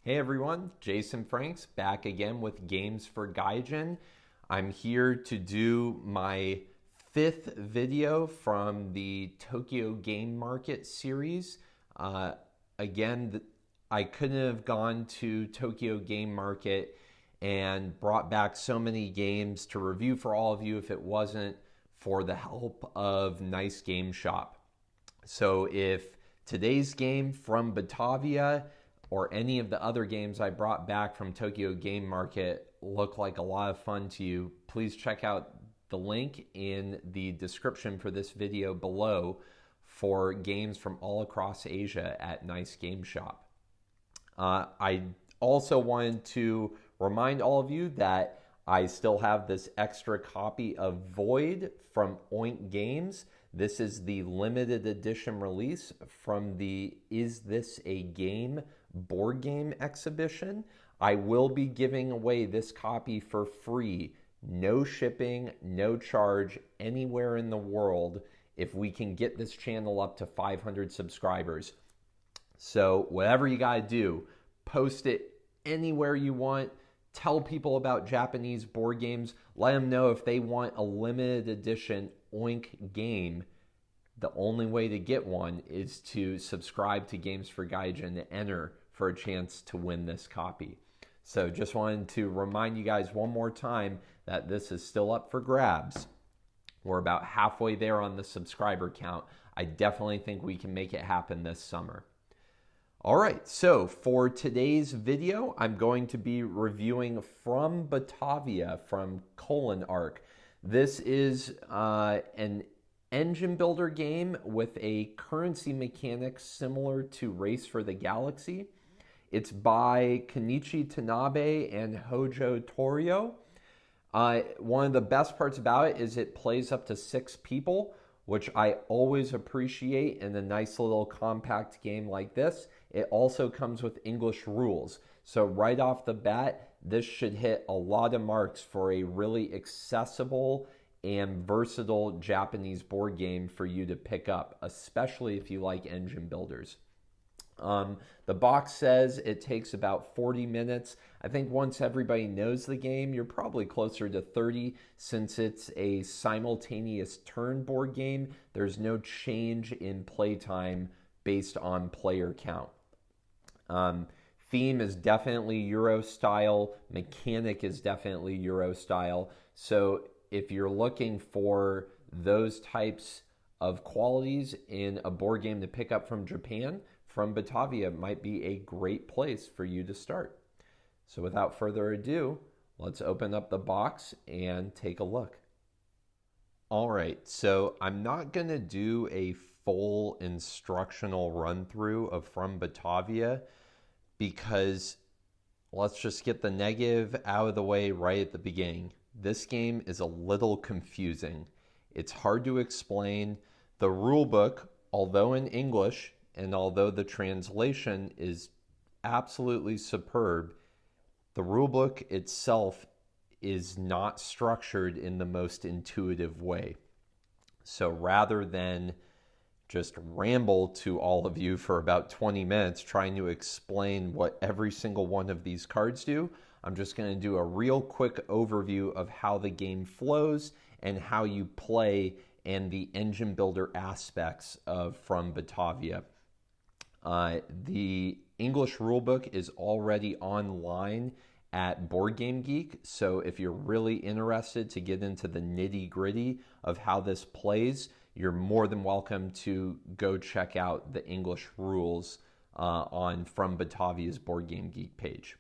Hey everyone, Jason Franks back again with Games for Gaijin. I'm here to do my 5th video from the Tokyo Game Market series. Again, I couldn't have gone to Tokyo Game Market and brought back so many games to review for all of you if it wasn't for the help of Nice Game Shop. So if today's game from Batavia or any of the other games I brought back from Tokyo Game Market look like a lot of fun to you, please check out the link in the description for this video below for games from all across Asia at Nice Game Shop. I also wanted to remind all of you that I still have this extra copy of Void from Oink Games. This is the limited edition release from the Is This a Game board game exhibition. I will be giving away this copy for free, no shipping, no charge, anywhere in the world if we can get this channel up to 500 subscribers. So whatever you gotta do, post it anywhere you want. Tell people about Japanese board games. Let them know if they want a limited edition Oink game. The only way to get one is to subscribe to Games for Gaijin and enter for a chance to win this copy. So just wanted to remind you guys one more time that this is still up for grabs. We're about halfway there on the subscriber count. I definitely think we can make it happen this summer. All right, so for today's video, I'm going to be reviewing From Batavia from ColonArc. This is an engine builder game with a currency mechanic similar to Race for the Galaxy. It's by Kenichi Tanabe and Hojo Torio. One of the best parts about it is it plays up to 6 people, which I always appreciate in a nice little compact game like this. It also comes with English rules. So right off the bat, this should hit a lot of marks for a really accessible and versatile Japanese board game for you to pick up, especially if you like engine builders. The box says it takes about 40 minutes. I think once everybody knows the game, you're probably closer to 30 since it's a simultaneous turn board game. There's no change in playtime based on player count. Theme is definitely Euro style. Mechanic is definitely Euro style. So if you're looking for those types of qualities in a board game to pick up from Japan, From Batavia might be a great place for you to start. So without further ado, let's open up the box and take a look. All right, so I'm not going to do a full instructional run through of From Batavia because let's just get the negative out of the way right at the beginning. This game is a little confusing. It's hard to explain. The rule book, although in English, and although the translation is absolutely superb, the rulebook itself is not structured in the most intuitive way. So rather than just ramble to all of you for about 20 minutes trying to explain what every single one of these cards do, I'm just going to do a real quick overview of how the game flows and how you play and the engine builder aspects of From Batavia. The English rulebook is already online at Board Game Geek, so if you're really interested to get into the nitty-gritty of how this plays, you're more than welcome to go check out the English rules on From Batavia's Board Game Geek page.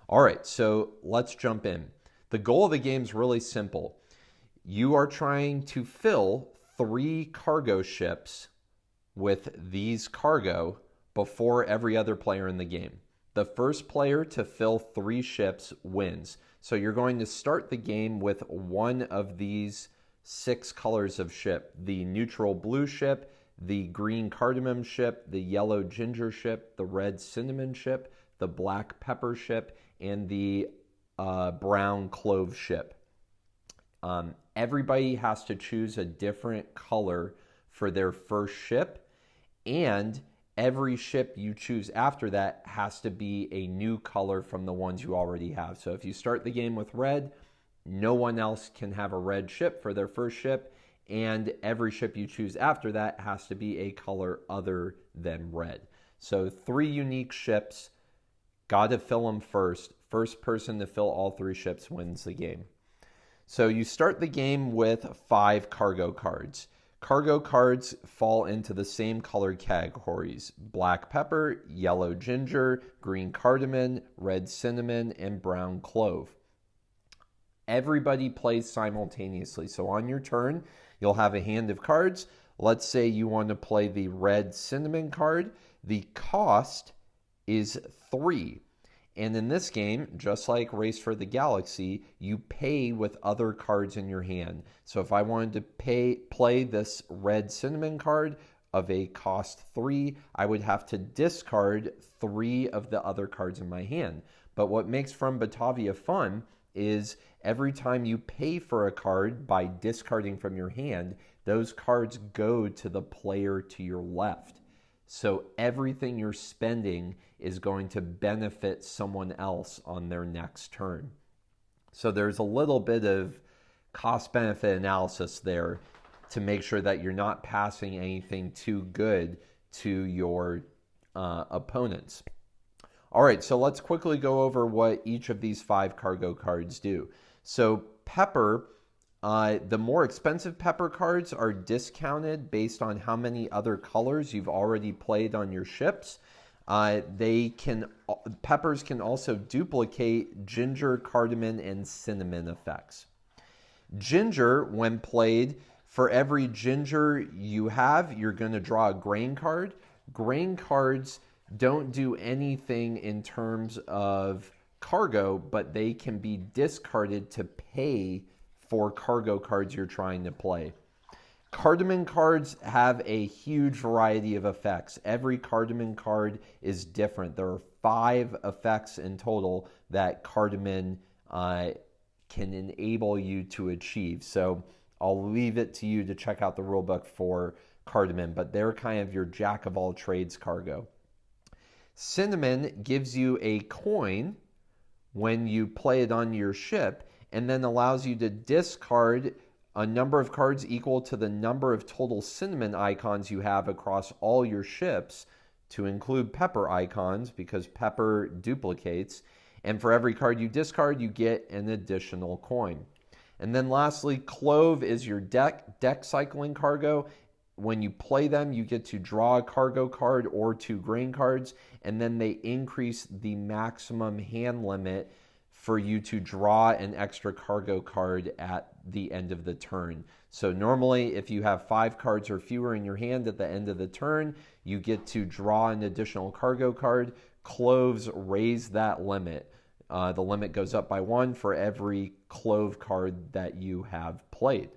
All right, so let's jump in. The goal of the game is really simple. You are trying to fill 3 cargo ships with these cargo before every other player in the game. The first player to fill 3 ships wins. So you're going to start the game with one of these 6 colors of ship: the neutral blue ship, the green cardamom ship, the yellow ginger ship, the red cinnamon ship, the black pepper ship, and the brown clove ship. Everybody has to choose a different color for their first ship, and every ship you choose after that has to be a new color from the ones you already have. So if you start the game with red, no one else can have a red ship for their first ship, and every ship you choose after that has to be a color other than red. So 3 unique ships, got to fill them first. First person to fill all 3 ships wins the game. So you start the game with 5 cargo cards. Cargo cards fall into the same color categories: black pepper, yellow ginger, green cardamom, red cinnamon, and brown clove. Everybody plays simultaneously. So on your turn, you'll have a hand of cards. Let's say you want to play the red cinnamon card. The cost is 3. And in this game, just like Race for the Galaxy, you pay with other cards in your hand. So if I wanted to play this red cinnamon card of a cost 3, I would have to discard 3 of the other cards in my hand. But what makes From Batavia fun is every time you pay for a card by discarding from your hand, those cards go to the player to your left. So everything you're spending is going to benefit someone else on their next turn. So there's a little bit of cost-benefit analysis there to make sure that you're not passing anything too good to your opponents. All right, so let's quickly go over what each of these 5 cargo cards do. So pepper, the more expensive pepper cards are discounted based on how many other colors you've already played on your ships. Peppers can also duplicate ginger, cardamom, and cinnamon effects. Ginger, when played, for every ginger you have, you're going to draw a grain card. Grain cards don't do anything in terms of cargo, but they can be discarded to pay for cargo cards you're trying to play. Cardamom cards have a huge variety of effects. Every cardamom card is different. There are 5 effects in total that cardamom can enable you to achieve. So I'll leave it to you to check out the rulebook for cardamom, but they're kind of your jack of all trades cargo. Cinnamon gives you a coin when you play it on your ship, and then allows you to discard a number of cards equal to the number of total cinnamon icons you have across all your ships, to include pepper icons because pepper duplicates. And for every card you discard, you get an additional coin. And then lastly, clove is your deck cycling cargo. When you play them, you get to draw a cargo card or 2 grain cards, and then they increase the maximum hand limit for you to draw an extra cargo card at the end of the turn. So normally, if you have 5 cards or fewer in your hand at the end of the turn, you get to draw an additional cargo card. Cloves raise that limit. The limit goes up by 1 for every clove card that you have played.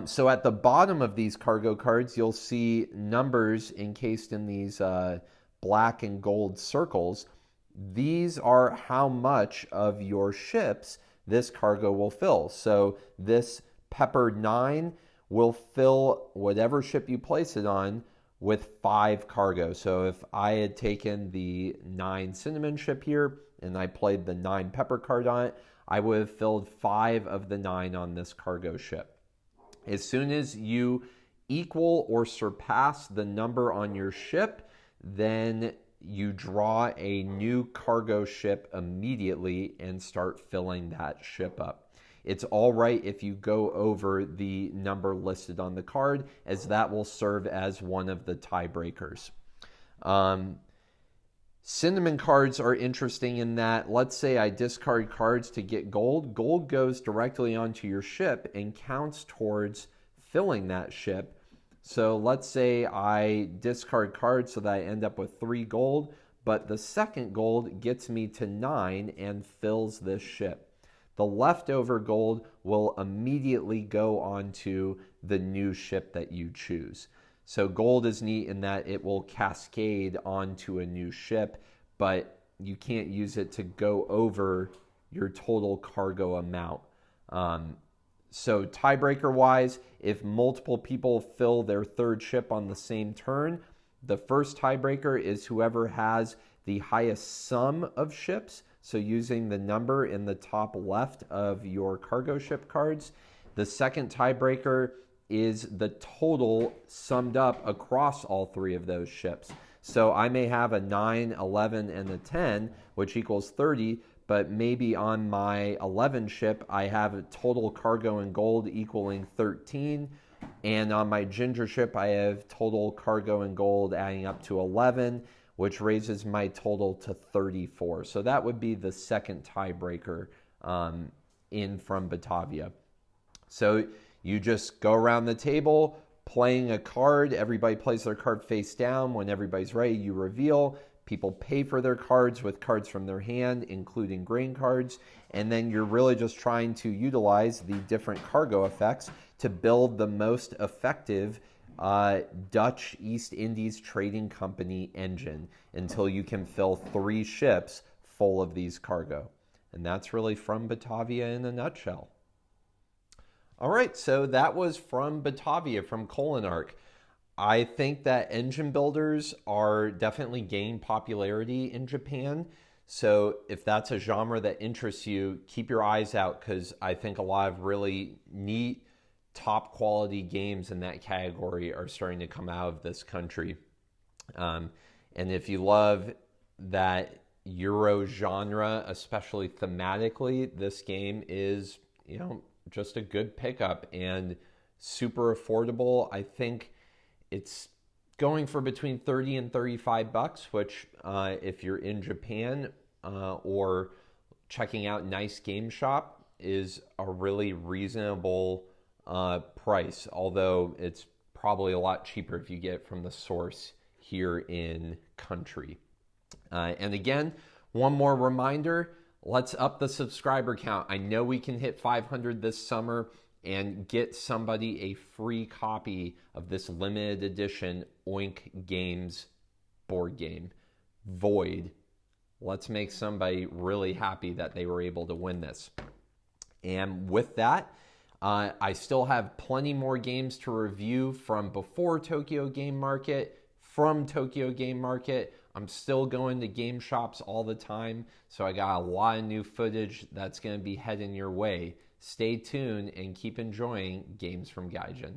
So at the bottom of these cargo cards, you'll see numbers encased in these black and gold circles. These are how much of your ships this cargo will fill. So this pepper 9 will fill whatever ship you place it on with 5 cargo. So if I had taken the 9 cinnamon ship here and I played the 9 pepper card on it, I would have filled 5 of the 9 on this cargo ship. As soon as you equal or surpass the number on your ship, then you draw a new cargo ship immediately and start filling that ship up. It's all right if you go over the number listed on the card, as that will serve as one of the tiebreakers. Cinnamon cards are interesting in that, let's say I discard cards to get gold. Gold goes directly onto your ship and counts towards filling that ship. So let's say I discard cards so that I end up with 3 gold, but the second gold gets me to 9 and fills this ship. The leftover gold will immediately go onto the new ship that you choose. So gold is neat in that it will cascade onto a new ship, but you can't use it to go over your total cargo amount. So tiebreaker wise, if multiple people fill their third ship on the same turn, The first tiebreaker is whoever has the highest sum of ships, so using the number in the top left of your cargo ship cards. The second tiebreaker is the total summed up across all three of those ships. So I may have a 9, 11, and a 10, which equals 30, but maybe on my 11 ship, I have a total cargo and gold equaling 13. And on my ginger ship, I have total cargo and gold adding up to 11, which raises my total to 34. So that would be the second tiebreaker in from Batavia. So you just go around the table playing a card. Everybody plays their card face down. When everybody's ready, you reveal. People pay for their cards with cards from their hand, including grain cards. And then you're really just trying to utilize the different cargo effects to build the most effective Dutch East Indies Trading Company engine until you can fill 3 ships full of these cargo. And that's really from Batavia in a nutshell. All right, so that was from Batavia, from ColonArc. I think that engine builders are definitely gaining popularity in Japan. So if that's a genre that interests you, keep your eyes out, because I think a lot of really neat, top quality games in that category are starting to come out of this country. And if you love that Euro genre, especially thematically, this game is, just a good pickup and super affordable. I think it's going for between 30 and 35 bucks, which if you're in Japan or checking out Nice Game Shop is a really reasonable price, although it's probably a lot cheaper if you get it from the source here in country. And again, one more reminder, let's up the subscriber count. I know we can hit 500 this summer and get somebody a free copy of this limited edition Oink Games board game, Void. Let's make somebody really happy that they were able to win this. And with that, I still have plenty more games to review from before Tokyo Game Market, from Tokyo Game Market. I'm still going to game shops all the time, so I got a lot of new footage that's going to be heading your way. Stay tuned and keep enjoying Games from Gaijin.